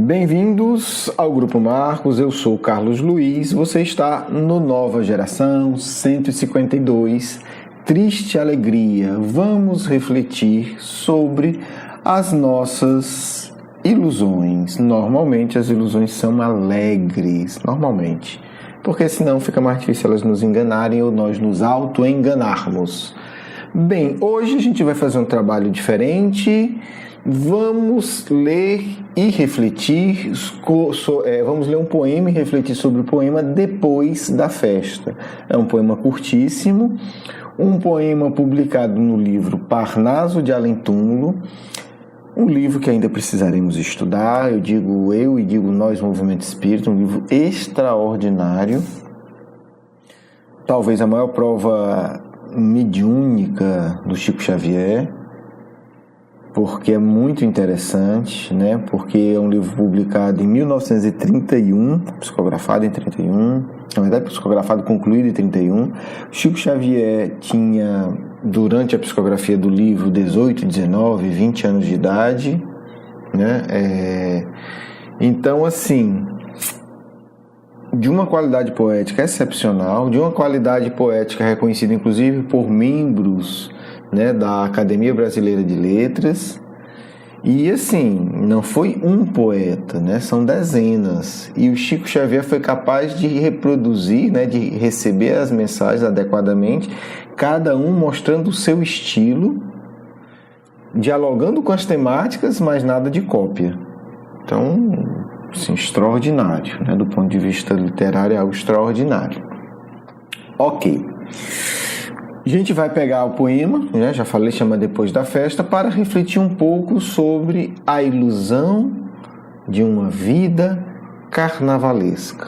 Bem-vindos ao Grupo Marcos, eu sou Carlos Luiz, você está no Nova Geração 152, Triste Alegria. Vamos refletir sobre as nossas ilusões. Normalmente as ilusões são alegres, normalmente, porque senão fica mais difícil elas nos enganarem ou nós nos auto-enganarmos. Bem, hoje a gente vai fazer um trabalho diferente. Vamos ler e refletir, vamos ler um poema e refletir sobre o poema Depois da Festa. É um poema curtíssimo, um poema publicado no livro Parnaso de Além Túmulo, um livro que ainda precisaremos estudar, eu e digo nós, Movimento Espírita, um livro extraordinário, talvez a maior prova mediúnica do Chico Xavier, porque é muito interessante, né? Porque é um livro publicado em 1931, psicografado em 31, na verdade psicografado concluído em 31. Chico Xavier tinha, durante a psicografia do livro, 18, 19, 20 anos de idade, né? Então, assim, de uma qualidade poética excepcional, de uma qualidade poética reconhecida inclusive por membros, né, da Academia Brasileira de Letras. E assim, não foi um poeta, né, são dezenas. E o Chico Xavier foi capaz de reproduzir, né, de receber as mensagens adequadamente, cada um mostrando o seu estilo, dialogando com as temáticas, mas nada de cópia. Então, assim, extraordinário, né, do ponto de vista literário, é algo extraordinário. Ok. A gente vai pegar o poema, né, já falei, chama Depois da Festa, para refletir um pouco sobre a ilusão de uma vida carnavalesca.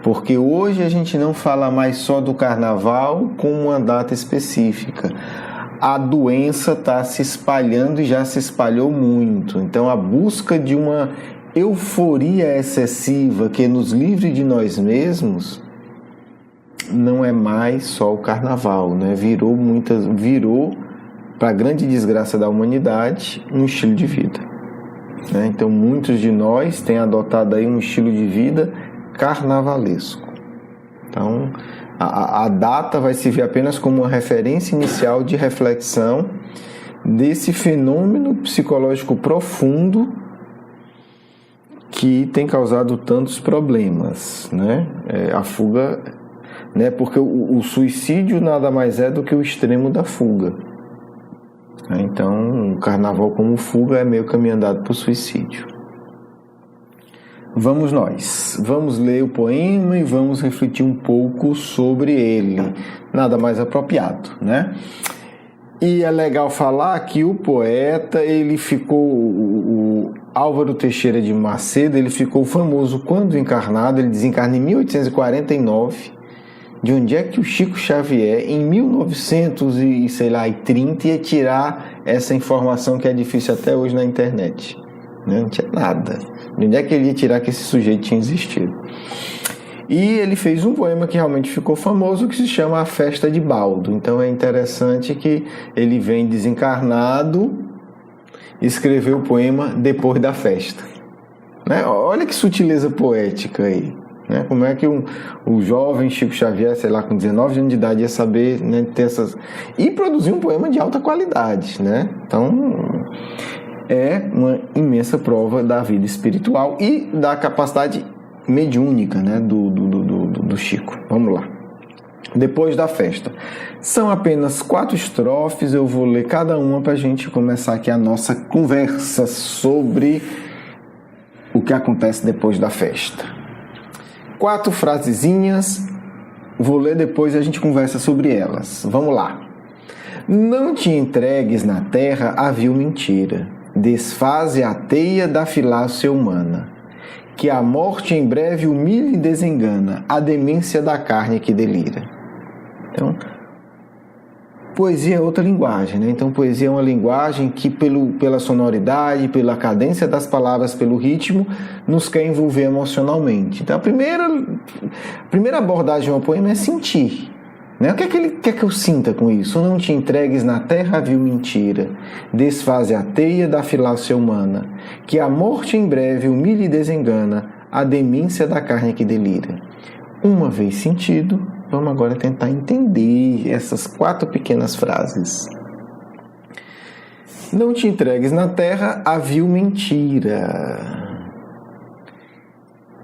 Porque hoje a gente não fala mais só do carnaval com uma data específica. A doença está se espalhando e já se espalhou muito. Então a busca de uma euforia excessiva que nos livre de nós mesmos não é mais só o carnaval, né? Virou, para a grande desgraça da humanidade, um estilo de vida, né? Então muitos de nós têm adotado aí um estilo de vida carnavalesco. Então a data vai servir apenas como uma referência inicial de reflexão desse fenômeno psicológico profundo que tem causado tantos problemas, né? A fuga, né? Porque o suicídio nada mais é do que o extremo da fuga. Então, o carnaval como fuga é meio caminho andado para o suicídio. Vamos ler o poema e vamos refletir um pouco sobre ele. Nada mais apropriado, né? E é legal falar que o poeta, ele ficou, o Álvaro Teixeira de Macedo, ele ficou famoso quando encarnado, ele desencarna em 1849. De onde é que o Chico Xavier, em 1930, ia tirar essa informação que é difícil até hoje na internet? Não tinha nada. De onde é que ele ia tirar que esse sujeito tinha existido? E ele fez um poema que realmente ficou famoso, que se chama A Festa de Baldo. Então é interessante que ele vem desencarnado e escreveu o poema Depois da Festa, né? Olha que sutileza poética aí. Como é que o jovem Chico Xavier, sei lá, com 19 anos de idade, ia saber, né, ter essas... E produzir um poema de alta qualidade, né? Então, é uma imensa prova da vida espiritual e da capacidade mediúnica, né, do Chico. Vamos lá. Depois da Festa. São apenas 4 estrofes, eu vou ler cada uma para a gente começar aqui a nossa conversa sobre o que acontece depois da festa. 4 frasezinhas, vou ler depois e a gente conversa sobre elas. Vamos lá. Não te entregues na terra a vil mentira, desfaze a teia da filácia humana, que a morte em breve humilha e desengana, a demência da carne que delira. Então, poesia é outra linguagem, né? Então, poesia é uma linguagem que, pela sonoridade, pela cadência das palavras, pelo ritmo, nos quer envolver emocionalmente. Então, a primeira abordagem de um poema é sentir, Né? O que é que ele quer que eu sinta com isso? Não te entregues na terra a vil mentira, desfaze a teia da filácia humana, que a morte em breve humilha e desengana, a demência da carne que delira. Uma vez sentido, vamos agora tentar entender essas 4 pequenas frases. Não te entregues na terra a vil mentira.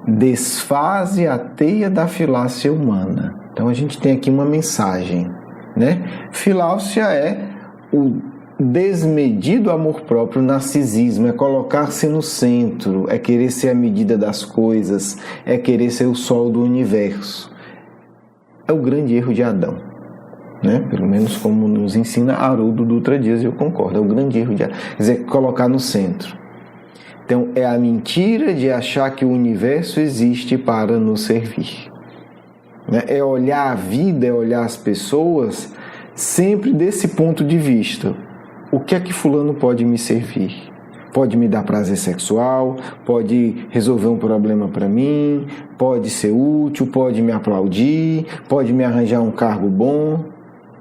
Desfaze a teia da filácia humana. Então a gente tem aqui uma mensagem, né? Filácia é o desmedido amor próprio, narcisismo, é colocar-se no centro, é querer ser a medida das coisas, é querer ser o sol do universo. É o grande erro de Adão, né? Pelo menos como nos ensina Haroldo Dutra Dias, eu concordo, é o grande erro de Adão, quer dizer, colocar no centro. Então, é a mentira de achar que o universo existe para nos servir. É olhar a vida, é olhar as pessoas sempre desse ponto de vista. O que é que fulano pode me servir? Pode me dar prazer sexual, pode resolver um problema para mim, pode ser útil, pode me aplaudir, pode me arranjar um cargo bom.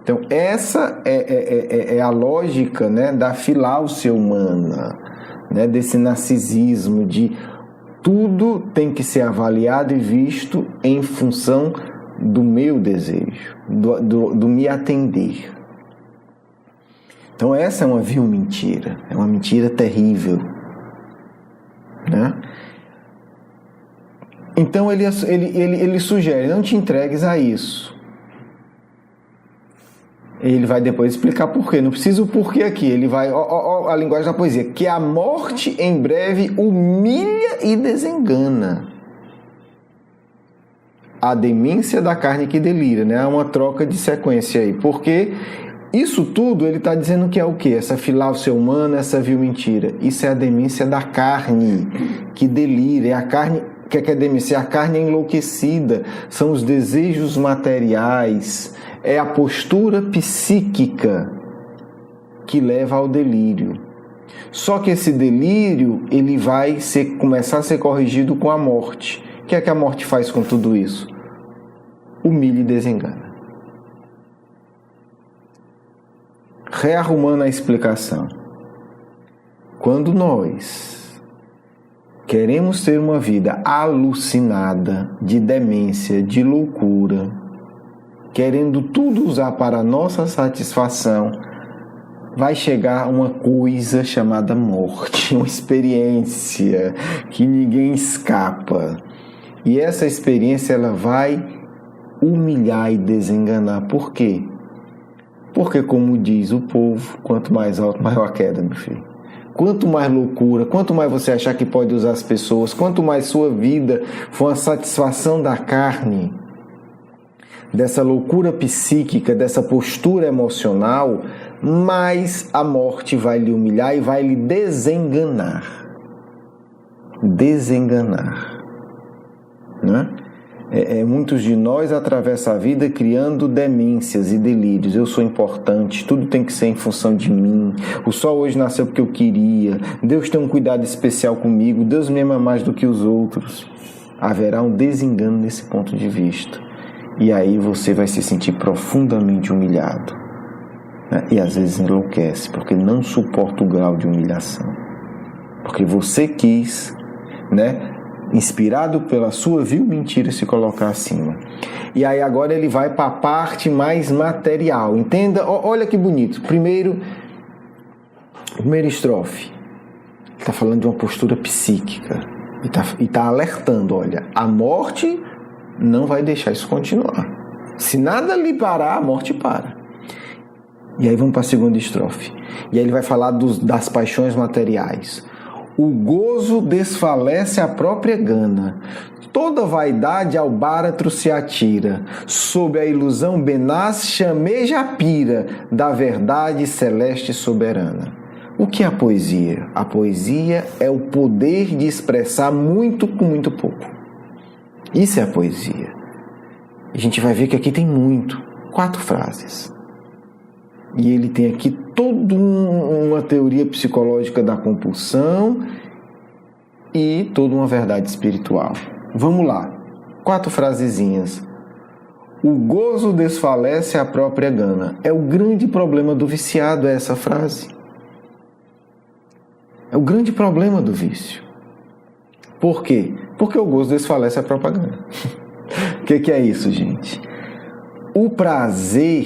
Então, essa é a lógica, né, da filácia humana. Né, desse narcisismo de tudo tem que ser avaliado e visto em função do meu desejo, do me atender. Então essa é uma vil mentira, é uma mentira terrível, né? Então ele sugere, não te entregues a isso. Ele vai depois explicar por quê. Não precisa o porquê aqui. Ele vai... Ó, a linguagem da poesia. Que a morte em breve humilha e desengana. A demência da carne que delira, né? Há uma troca de sequência aí. Porque isso tudo ele está dizendo que é o quê? Essa filácia humana, essa vil mentira. Isso é a demência da carne que delira. É a carne... O que é demência? É a carne enlouquecida. São os desejos materiais. É a postura psíquica que leva ao delírio. Só que esse delírio ele vai começar a ser corrigido com a morte. O que é que a morte faz com tudo isso? Humilha e desengana. Rearrumando a explicação. Quando nós queremos ter uma vida alucinada, de demência, de loucura, querendo tudo usar para a nossa satisfação, vai chegar uma coisa chamada morte, uma experiência que ninguém escapa. E essa experiência ela vai humilhar e desenganar. Por quê? Porque, como diz o povo, quanto mais alto, maior a queda, meu filho. Quanto mais loucura, quanto mais você achar que pode usar as pessoas, quanto mais sua vida for a satisfação da carne, dessa loucura psíquica, dessa postura emocional, mais a morte vai lhe humilhar e vai lhe desenganar. Desenganar. Né? Muitos de nós atravessam a vida criando demências e delírios. Eu sou importante, tudo tem que ser em função de mim. O sol hoje nasceu porque eu queria. Deus tem um cuidado especial comigo. Deus me ama mais do que os outros. Haverá um desengano nesse ponto de vista. E aí você vai se sentir profundamente humilhado. Né? E às vezes enlouquece, porque não suporta o grau de humilhação. Porque você quis, né? Inspirado pela sua vil mentira, se colocar acima. E aí agora ele vai para a parte mais material. Entenda, olha que bonito. Primeira estrofe. Ele está falando de uma postura psíquica. E está alertando, olha, a morte não vai deixar isso continuar. Se nada lhe parar, a morte para. E aí vamos para a segunda estrofe. E aí ele vai falar das paixões materiais. O gozo desfalece a própria gana. Toda vaidade ao báratro se atira. Sob a ilusão benaz chameja a pira da verdade celeste soberana. O que é a poesia? A poesia é o poder de expressar muito com muito pouco. Isso é a poesia. A gente vai ver que aqui tem muito. 4 frases. E ele tem aqui toda uma teoria psicológica da compulsão e toda uma verdade espiritual. Vamos lá. 4 frasezinhas. O gozo desfalece a própria gana. É o grande problema do viciado, essa frase. É o grande problema do vício. Por quê? Porque o gozo desfalece a própria gana. O que é isso, gente? O prazer,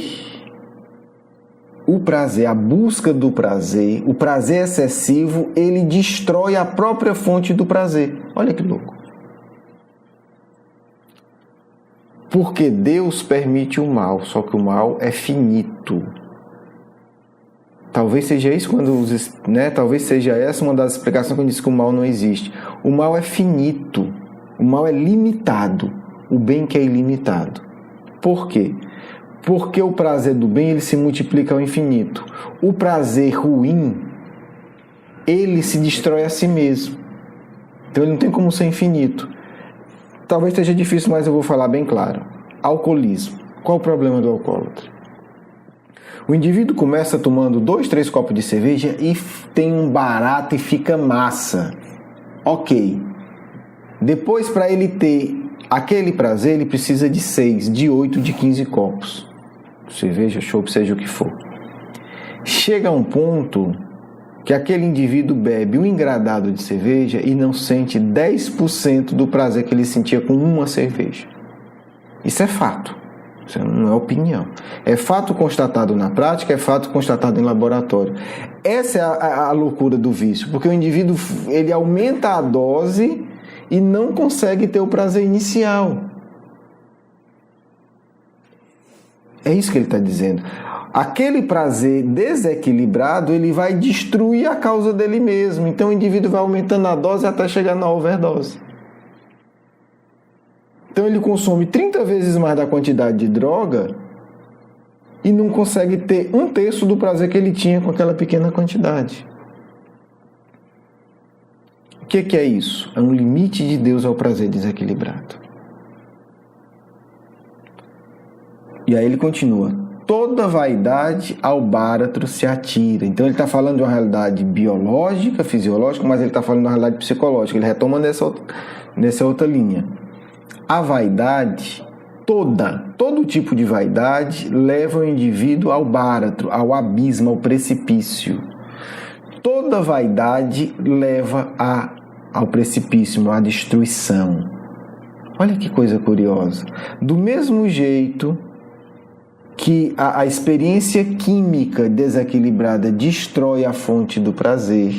a busca do prazer, o prazer excessivo, ele destrói a própria fonte do prazer. Olha que louco. Porque Deus permite o mal, só que o mal é finito. Talvez seja isso talvez seja essa uma das explicações quando diz que o mal não existe. O mal é finito, o mal é limitado, o bem que é ilimitado. Por quê? Porque o prazer do bem ele se multiplica ao infinito. O prazer ruim, ele se destrói a si mesmo. Então ele não tem como ser infinito. Talvez seja difícil, mas eu vou falar bem claro. Alcoolismo. Qual o problema do alcoólatra? O indivíduo começa tomando 2, 3 copos de cerveja e tem um barato e fica massa. Ok. Depois, para ele ter aquele prazer, ele precisa de 6, de 8, de 15 copos. Cerveja, chopp, seja o que for. Chega a um ponto que aquele indivíduo bebe um engradado de cerveja e não sente 10% do prazer que ele sentia com uma cerveja. Isso é fato. Isso não é opinião. É fato constatado na prática, é fato constatado em laboratório. Essa é a loucura do vício, porque o indivíduo ele aumenta a dose e não consegue ter o prazer inicial. É isso que ele está dizendo. Aquele prazer desequilibrado, ele vai destruir a causa dele mesmo. Então o indivíduo vai aumentando a dose até chegar na overdose. Então ele consome 30 vezes mais da quantidade de droga e não consegue ter 1/3 do prazer que ele tinha com aquela pequena quantidade. O que é isso? É um limite de Deus ao prazer desequilibrado. E aí ele continua. Toda vaidade ao báratro se atira. Então ele está falando de uma realidade biológica, fisiológica, mas ele está falando de uma realidade psicológica. Ele retoma nessa outra linha. A vaidade, todo tipo de vaidade, leva o indivíduo ao báratro, ao abismo, ao precipício. Toda vaidade leva ao precipício, à destruição. Olha que coisa curiosa. Do mesmo jeito que a experiência química desequilibrada destrói a fonte do prazer,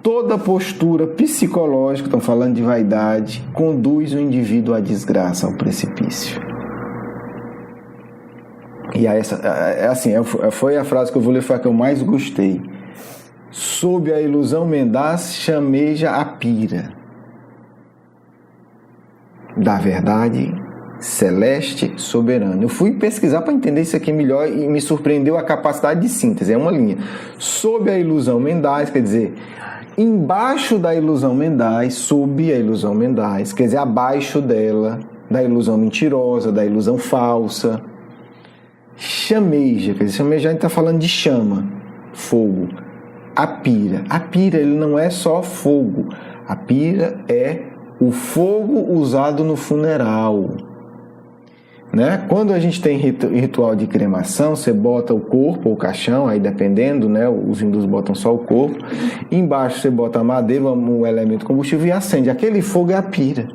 toda postura psicológica, estão falando de vaidade, conduz o indivíduo à desgraça, ao precipício. E foi a frase que eu vou ler, foi a que eu mais gostei. Sob a ilusão mendaz, chameja a pira da verdade celeste soberana. Eu fui pesquisar para entender isso aqui melhor e me surpreendeu a capacidade de síntese. É uma linha. Sob a ilusão mendaz, quer dizer, embaixo da ilusão mendaz, sob a ilusão mendaz, quer dizer, abaixo dela, da ilusão mentirosa, da ilusão falsa. Chameja, quer dizer, chameja a gente está falando de chama, fogo. A pira, ele não é só fogo. A pira é o fogo usado no funeral. Né? Quando a gente tem ritual de cremação, você bota o corpo ou o caixão, aí dependendo, né? Os hindus botam só o corpo, embaixo você bota a madeira, um elemento combustível e acende. Aquele fogo é a pira.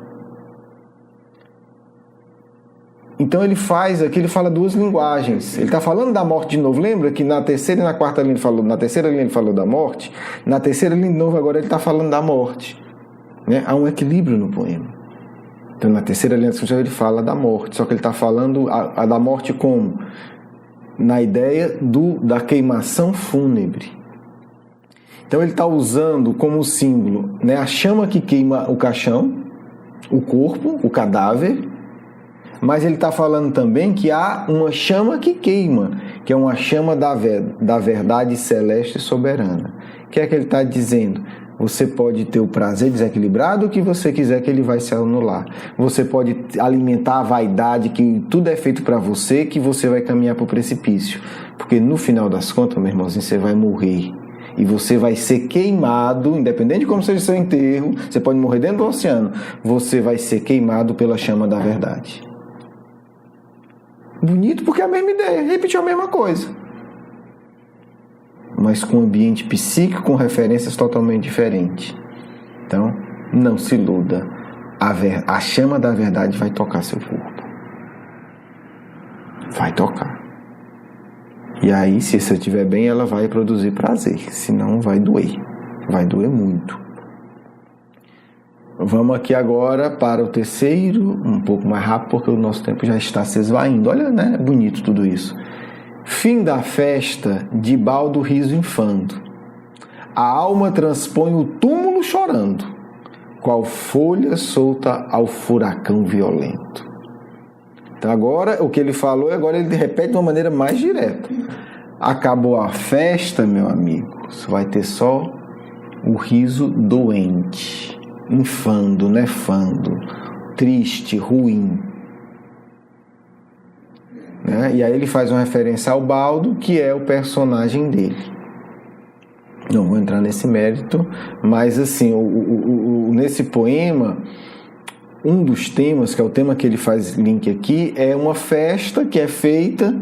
Então ele fala duas linguagens. Ele está falando da morte de novo. Lembra que na terceira e na quarta linha na terceira linha ele falou da morte, na terceira linha de novo agora ele está falando da morte. Né? Há um equilíbrio no poema. Então, na terceira linha da discussão ele fala da morte, só que ele está falando da morte como? Na ideia da queimação fúnebre. Então, ele está usando como símbolo, né, a chama que queima o caixão, o corpo, o cadáver, mas ele está falando também que há uma chama que queima, que é uma chama da verdade celeste e soberana. O que é que ele está dizendo? Você pode ter o prazer desequilibrado, o que você quiser que ele vai se anular. Você pode alimentar a vaidade, que tudo é feito para você, que você vai caminhar para o precipício. Porque no final das contas, meu irmãozinho, você vai morrer. E você vai ser queimado, independente de como seja o seu enterro, você pode morrer dentro do oceano, você vai ser queimado pela chama da verdade. Bonito porque é a mesma ideia, repetiu a mesma coisa. Mas com um ambiente psíquico, com referências totalmente diferentes. Então, não se iluda. A chama da verdade vai tocar seu corpo. Vai tocar. E aí, se você estiver bem, ela vai produzir prazer. Senão, vai doer. Vai doer muito. Vamos aqui agora para o terceiro, um pouco mais rápido, porque o nosso tempo já está se esvaindo. Olha, né? É bonito tudo isso. Fim da festa, de baldo riso infando. A alma transpõe o túmulo chorando, qual folha solta ao furacão violento. Então agora, o que ele falou, agora ele repete de uma maneira mais direta. Acabou a festa, meu amigo, você vai ter só o riso doente, infando, nefando, triste, ruim. Né? E aí ele faz uma referência ao baldo, que é o personagem dele. Não vou entrar nesse mérito, mas assim, nesse poema, um dos temas, que é o tema que ele faz link aqui, é uma festa que é feita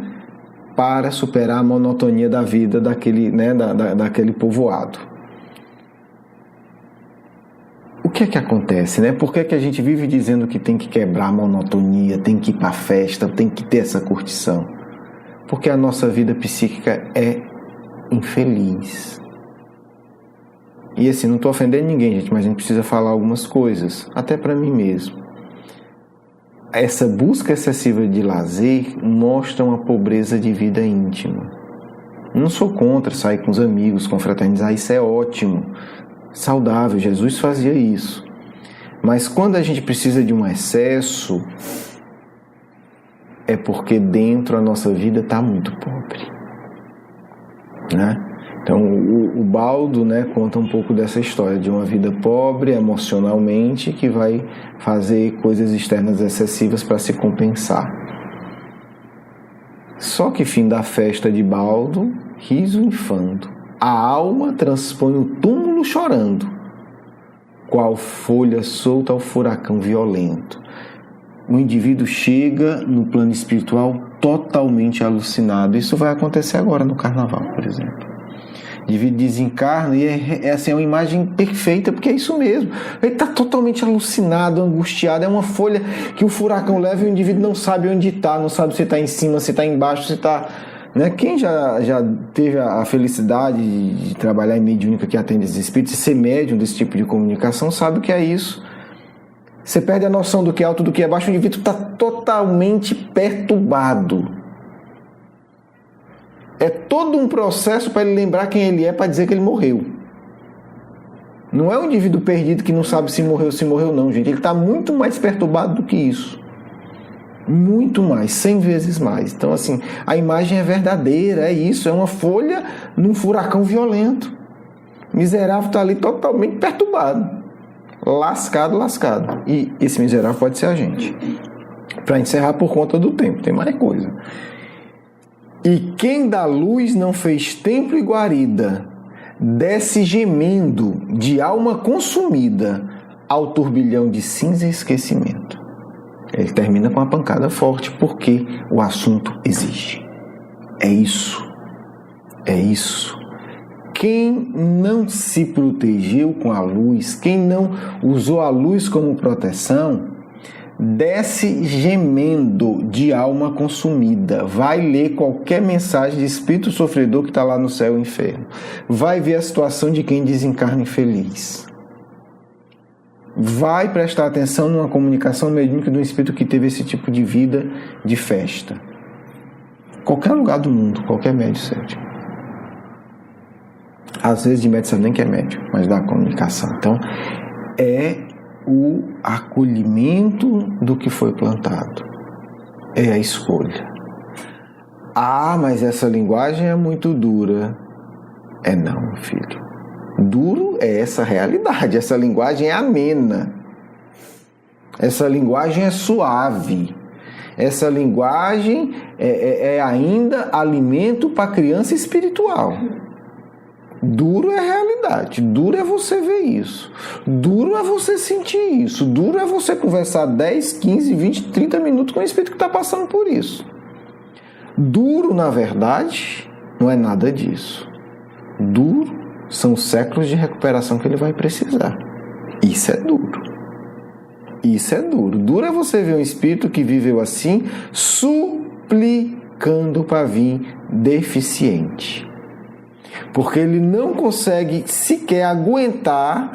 para superar a monotonia da vida daquele, né, daquele povoado. O que é que acontece, né? Por que é que a gente vive dizendo que tem que quebrar a monotonia, tem que ir para a festa, tem que ter essa curtição? Porque a nossa vida psíquica é infeliz. E assim, não estou ofendendo ninguém, gente, mas a gente precisa falar algumas coisas, até para mim mesmo. Essa busca excessiva de lazer mostra uma pobreza de vida íntima. Não sou contra sair com os amigos, confraternizar, isso é ótimo, saudável, Jesus fazia isso. Mas quando a gente precisa de um excesso, é porque dentro a nossa vida está muito pobre, né? Então o baldo, né, conta um pouco dessa história de uma vida pobre emocionalmente que vai fazer coisas externas excessivas para se compensar. Só que fim da festa de baldo, riso infando. A alma transpõe o túmulo chorando, qual folha solta ao furacão violento. O indivíduo chega no plano espiritual totalmente alucinado. Isso vai acontecer agora no carnaval, por exemplo. O indivíduo desencarna e é assim, uma imagem perfeita, porque é isso mesmo. Ele está totalmente alucinado, angustiado. É uma folha que o furacão leva e o indivíduo não sabe onde está, não sabe se está em cima, se está embaixo, se está... Né? Quem já teve a felicidade de trabalhar em mediúnica que atende esses espíritos e ser médium desse tipo de comunicação sabe o que é isso. Você perde a noção do que é alto, do que é baixo, o indivíduo está totalmente perturbado. É todo um processo para ele lembrar quem ele é, para dizer que ele morreu. Não é um indivíduo perdido que não sabe se morreu não, gente. Ele está muito mais perturbado do que isso. Muito mais, 100 vezes mais. Então, assim, a imagem é verdadeira, é isso, é uma folha num furacão violento. Miserável está ali totalmente perturbado. Lascado. E esse miserável pode ser a gente. Para encerrar por conta do tempo, tem mais coisa. E quem da luz não fez templo e guarida, desce gemendo de alma consumida ao turbilhão de cinza e esquecimento. Ele termina com uma pancada forte, porque o assunto exige. É isso. Quem não se protegeu com a luz, quem não usou a luz como proteção, desce gemendo de alma consumida. Vai ler qualquer mensagem de espírito sofredor que está lá no céu e inferno. Vai ver a situação de quem desencarna infeliz. Vai prestar atenção numa comunicação mediúnica de um espírito que teve esse tipo de vida de festa. Qualquer lugar do mundo, qualquer médium serve. Às vezes de médium sabe nem que é médium, mas da comunicação. Então, é o acolhimento do que foi plantado. É a escolha. Ah, mas essa linguagem é muito dura. É não, filho. Duro é essa realidade. Essa linguagem é amena. Essa linguagem é suave. Essa linguagem é ainda alimento para a criança espiritual. Duro é a realidade, duro é você ver isso, duro é você sentir isso, duro é você conversar 10, 15, 20, 30 minutos com o espírito que está passando por isso. Duro, na verdade, não é nada disso. Duro são os séculos de recuperação que ele vai precisar. Isso é duro. Isso é duro. Duro é você ver um espírito que viveu assim, suplicando para vir deficiente. Porque ele não consegue sequer aguentar,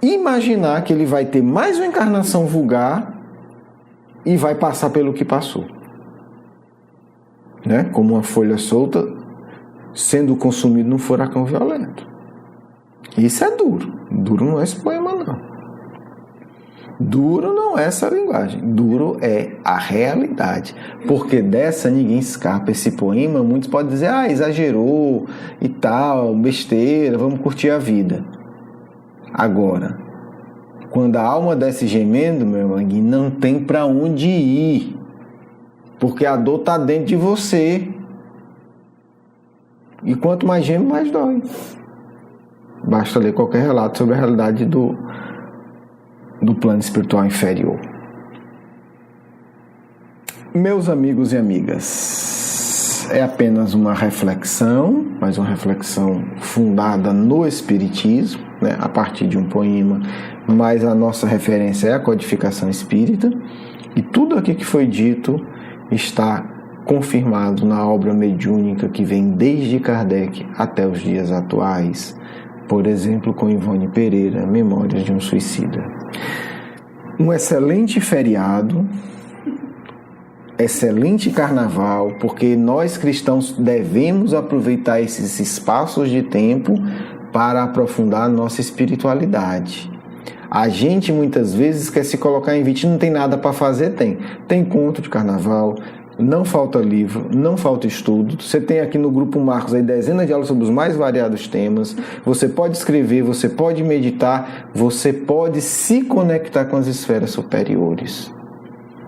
imaginar que ele vai ter mais uma encarnação vulgar e vai passar pelo que passou. Né? Como uma folha solta sendo consumido num furacão violento. Isso é duro. Duro não é esse poema, não. Duro não é essa linguagem. Duro é a realidade. Porque dessa ninguém escapa. Esse poema, muitos podem dizer, exagerou e tal, besteira, vamos curtir a vida. Agora, quando a alma desce gemendo, meu irmão, não tem para onde ir. Porque a dor está dentro de você. E quanto mais geme, mais dói. Basta ler qualquer relato sobre a realidade do plano espiritual inferior. Meus amigos e amigas, é apenas uma reflexão, mas uma reflexão fundada no Espiritismo, né, a partir de um poema, mas a nossa referência é a codificação espírita, e tudo aqui que foi dito está confirmado na obra mediúnica que vem desde Kardec até os dias atuais, por exemplo, com Ivone Pereira, Memórias de um Suicida. Um excelente feriado, excelente carnaval, porque nós cristãos devemos aproveitar esses espaços de tempo para aprofundar a nossa espiritualidade. A gente muitas vezes quer se colocar em vítima, não tem nada para fazer, tem conto de carnaval, não falta livro, não falta estudo. Você tem aqui no Grupo Marcos aí dezenas de aulas sobre os mais variados temas. Você pode escrever, você pode meditar, você pode se conectar com as esferas superiores.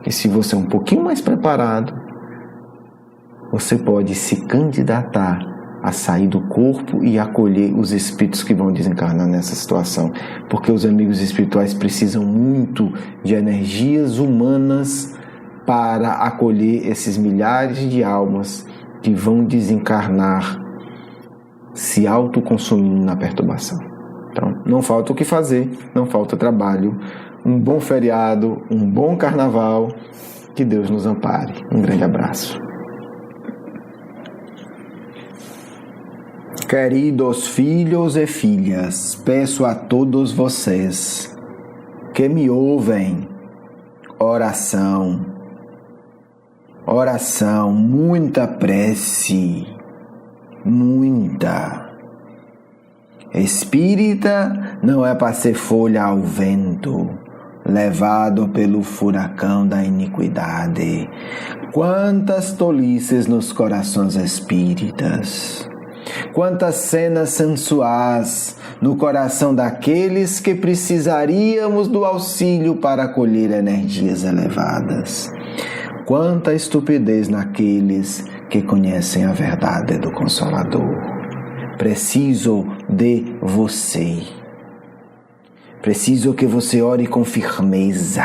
E se você é um pouquinho mais preparado, você pode se candidatar a sair do corpo e acolher os espíritos que vão desencarnar nessa situação. Porque os amigos espirituais precisam muito de energias humanas para acolher esses milhares de almas que vão desencarnar se autoconsumindo na perturbação. Então, não falta o que fazer, não falta trabalho. Um bom feriado, um bom carnaval, que Deus nos ampare. Um grande abraço. Queridos filhos e filhas, peço a todos vocês que me ouvem, oração, muita prece, muita. Espírita não é para ser folha ao vento, levado pelo furacão da iniquidade. Quantas tolices nos corações espíritas, quantas cenas sensuais no coração daqueles que precisaríamos do auxílio para acolher energias elevadas. Quanta estupidez naqueles que conhecem a verdade do Consolador. Preciso de você. Preciso que você ore com firmeza.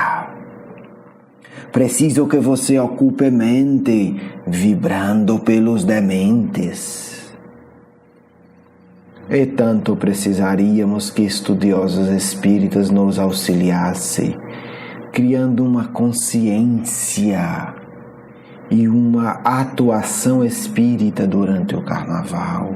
Preciso que você ocupe mente vibrando pelos dementes. E tanto precisaríamos que estudiosos espíritas nos auxiliassem, criando uma consciência e uma atuação espírita durante o carnaval.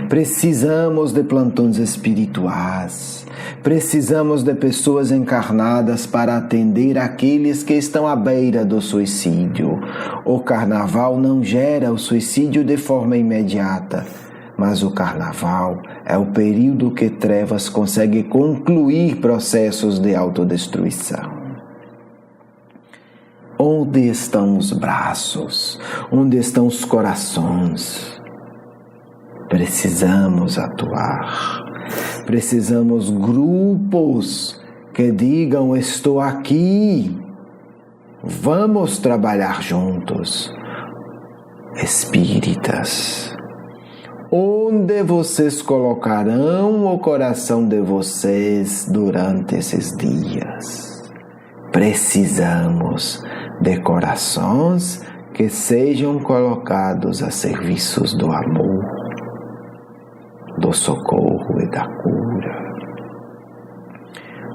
Precisamos de plantões espirituais, precisamos de pessoas encarnadas para atender aqueles que estão à beira do suicídio. O carnaval não gera o suicídio de forma imediata, mas o carnaval é o período que trevas consegue concluir processos de autodestruição. Onde estão os braços? Onde estão os corações? Precisamos atuar. Precisamos grupos que digam: estou aqui. Vamos trabalhar juntos. Espíritas, onde vocês colocarão o coração de vocês durante esses dias? Precisamos de corações que sejam colocados a serviços do amor, do socorro e da cura.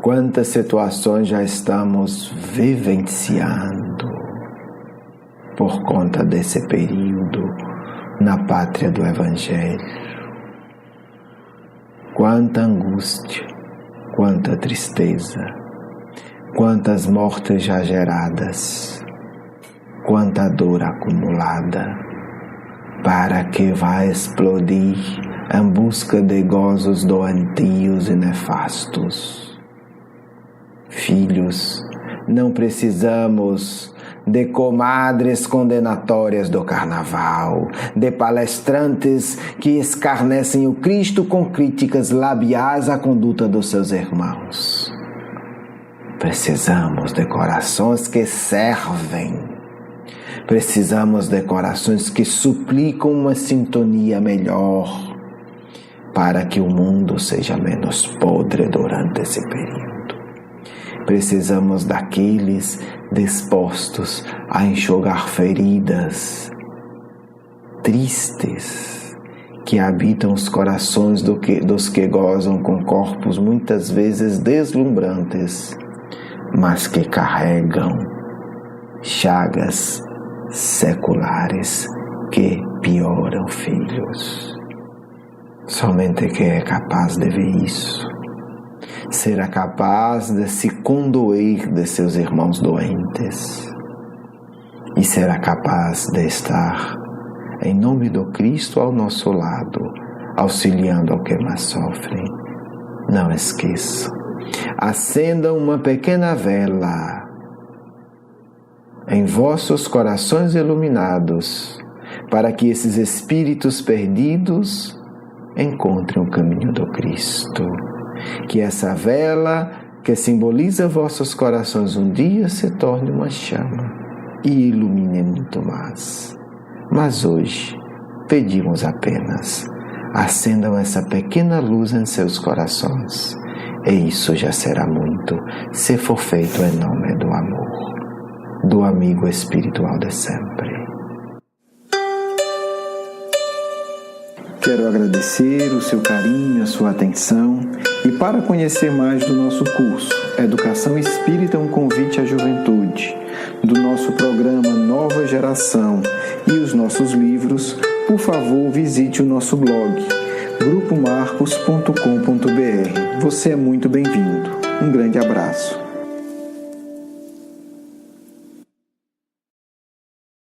Quantas situações já estamos vivenciando por conta desse período na pátria do Evangelho. Quanta angústia, quanta tristeza, quantas mortes já geradas, quanta dor acumulada, para que vá explodir em busca de gozos doentios e nefastos. Filhos, não precisamos de comadres condenatórias do carnaval, de palestrantes que escarnecem o Cristo com críticas labiais à conduta dos seus irmãos. Precisamos de corações que servem. Precisamos de corações que suplicam uma sintonia melhor para que o mundo seja menos podre durante esse período. Precisamos daqueles dispostos a enxugar feridas tristes que habitam os corações dos que gozam com corpos muitas vezes deslumbrantes, mas que carregam chagas seculares que pioram, filhos. Somente quem é capaz de ver isso será capaz de se condoer de seus irmãos doentes e será capaz de estar em nome do Cristo ao nosso lado, auxiliando ao que mais sofre. Não esqueçam, acendam uma pequena vela em vossos corações iluminados, para que esses espíritos perdidos encontrem o caminho do Cristo. Que essa vela que simboliza vossos corações um dia se torne uma chama e ilumine muito mais. Mas hoje pedimos apenas, acendam essa pequena luz em seus corações, e isso já será muito, se for feito em nome do amor, do amigo espiritual de sempre. Quero agradecer o seu carinho, a sua atenção, e para conhecer mais do nosso curso Educação Espírita, um convite à juventude, do nosso programa Nova Geração e os nossos livros, por favor visite o nosso blog grupomarcos.com.br. Você é muito bem-vindo. Um grande abraço.